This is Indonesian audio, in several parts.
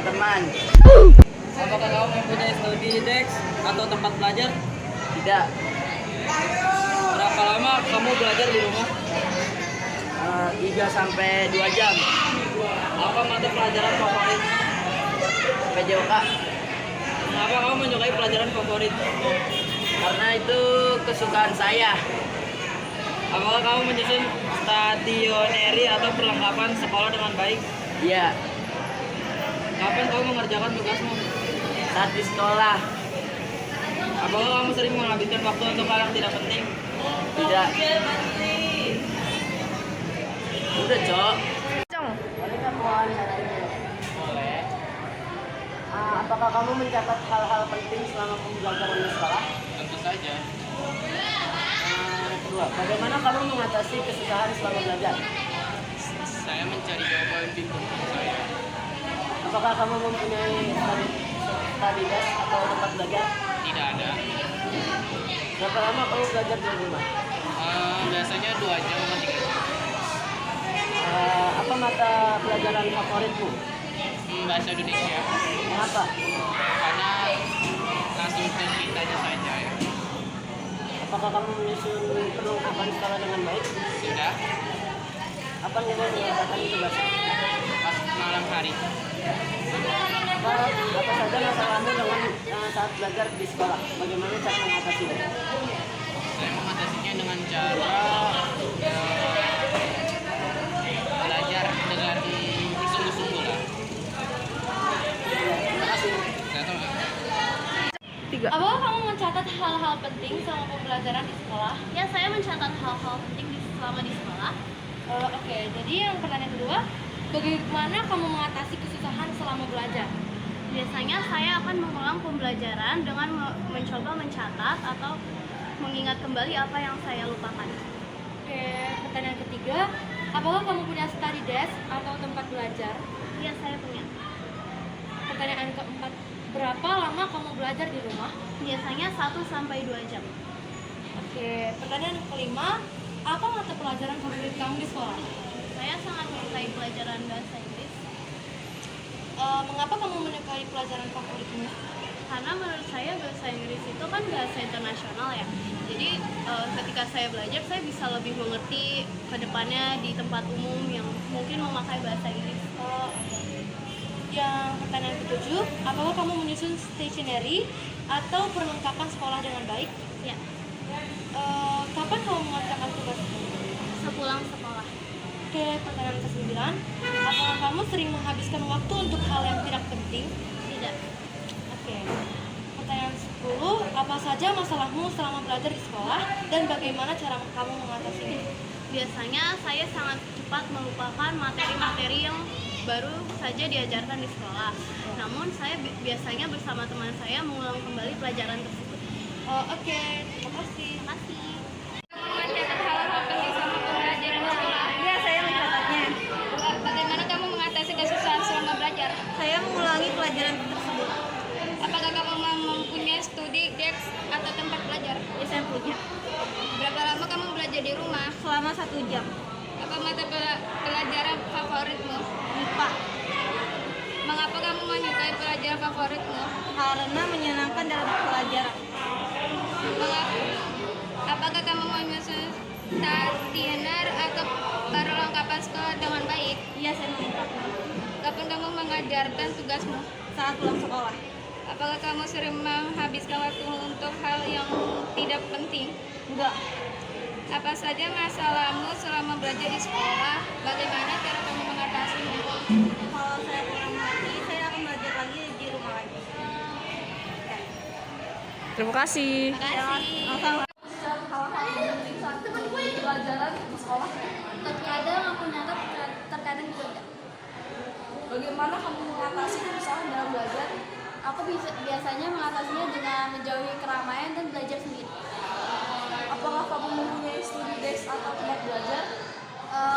teman. Apakah kamu mempunyai studi desk atau tempat belajar? Tidak. Berapa lama kamu belajar di rumah? 3 sampai 2 jam. Apa mata pelajaran favorit? PJOK. Mengapa kamu menyukai pelajaran favorit? Karena itu kesukaan saya. Apakah kamu menyusun stationery atau perlengkapan sekolah dengan baik? Iya. Kapan kamu mengerjakan tugasmu? Saat di sekolah. Apakah kamu sering menghabiskan waktu untuk hal yang tidak penting? Tidak. Udah, Cok. Boleh nggak mewawancarainya? Boleh. Apakah kamu mencatat hal-hal penting selama pembelajaran di sekolah? Tentu saja. Kedua, bagaimana kamu mengatasi kesusahan selama belajar? Saya mencari jawaban bingung saya. Apakah kamu mempunyai study desk atau tempat belajar? Tidak ada. Berapa lama kamu belajar di rumah? Biasanya 2 jam atau 3 jam. Apa mata pelajaran favoritmu? Bahasa Indonesia. Mengapa? Karena langsung ke ceritanya saja ya. Apakah kamu menyusun perlengkapan sekolah dengan baik? Sudah. Apa nilai mengerjakan tugas? Pas malam hari. Apa saja masalahmu dengan saat belajar di sekolah? Bagaimana cara mengatasinya? Saya mengatasinya dengan cara belajar dengan bersungguh-sungguh lah. Terima kasih. Saya tahu. Apakah kamu mencatat hal-hal penting selama pembelajaran di sekolah? Ya, saya mencatat hal-hal penting selama di sekolah. Oke, jadi yang pertanyaan kedua, bagaimana kamu mengatasi kesusahan selama belajar? Biasanya saya akan mengulang pembelajaran dengan mencoba mencatat atau mengingat kembali apa yang saya lupakan. Oke, pertanyaan ketiga, apakah kamu punya study desk atau tempat belajar? Ya, saya punya. Pertanyaan keempat, berapa lama kamu belajar di rumah? Biasanya 1 sampai 2 jam. Oke, pertanyaan kelima, apa mata pelajaran favorit kamu di sekolah? Saya sangat menyukai pelajaran bahasa Inggris Mengapa kamu menyukai pelajaran favoritmu? karena menurut saya bahasa Inggris itu kan bahasa internasional ya. Jadi ketika saya belajar, saya bisa lebih mengerti ke depannya di tempat umum yang mungkin memakai bahasa Inggris. Yang pertanyaan ketujuh, apakah kamu menyusun stationery atau perlengkapan sekolah dengan baik? Ya, Kapan kamu mengerjakan tugas? sepulang sekolah. Oke, pertanyaan ke-9, apakah kamu sering menghabiskan waktu untuk hal yang tidak penting? Tidak. Oke. Pertanyaan 10, apa saja masalahmu selama belajar di sekolah dan bagaimana cara kamu mengatasinya? Biasanya saya sangat cepat melupakan materi-materi yang baru saja diajarkan di sekolah. Namun saya biasanya bersama teman saya mengulang kembali pelajaran tersebut. Oke, terima kasih. Terima kasih. Mencatat hal-hal penting selama pembelajaran di sekolah. Iya, saya mencatatnya. Bagaimana kamu mengatasi kesusahan selama belajar? Saya mengulangi pelajaran tersebut. Apakah kamu mempunyai studi desk atau tempat belajar? Ya, saya punya. Berapa lama kamu belajar di rumah? Selama 1 jam. Apa mata pelajaran favoritmu? IPA. Mengapa kamu menyukai pelajaran favoritmu? Karena menyenangkan dalam pelajaran. Apakah kamu menyusun stationer atau perlengkapan sekolah dengan baik? Iya, saya melengkapi. Kapan kamu mengajarkan tugasmu? Saat pulang sekolah. Apakah kamu sering menghabiskan waktu untuk hal yang tidak penting? Enggak. Apa saja masalahmu selama belajar di sekolah? Bagaimana cara kamu mengatasinya? Kalau saya kurang mengerti, saya akan belajar lagi di rumah lagi. Terima kasih. Terima kasih. Pelajaran di sekolah. Terkadang aku nyatet, terkadang juga tidak. Bagaimana kamu mengatasi kesusahan dalam belajar? Aku biasanya mengatasinya dengan menjauhi keramaian dan belajar sendiri. Apakah kamu mempunyai studi desk atau tempat belajar?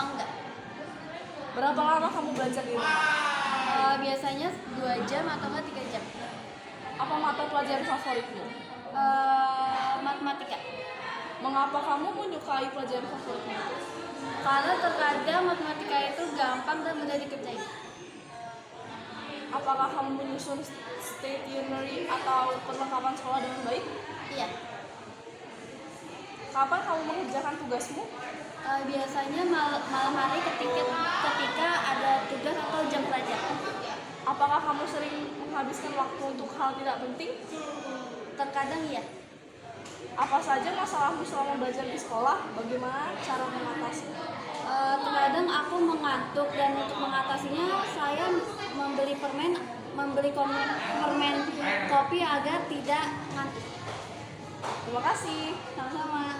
Enggak. Berapa lama kamu belajar di rumah? Biasanya 2 jam atau enggak 3 jam. Apa mata pelajaran favoritmu? Matematika. Mengapa kamu menyukai pelajaran favoritmu? Karena terkadang matematika itu gampang dan mudah dikerjain. Apakah kamu menyusun stationery atau perlengkapan sekolah dengan baik? Iya. Kapan kamu mengerjakan tugasmu? Biasanya malam hari ketika ada tugas atau jam pelajaran. Apakah kamu sering menghabiskan waktu untuk hal tidak penting? Terkadang iya. Apa saja masalahmu selama belajar di sekolah? Bagaimana cara mengatasinya? Terkadang aku mengantuk dan untuk mengatasinya saya membeli permen kopi agar tidak ngantuk. Terima kasih. Sama-sama.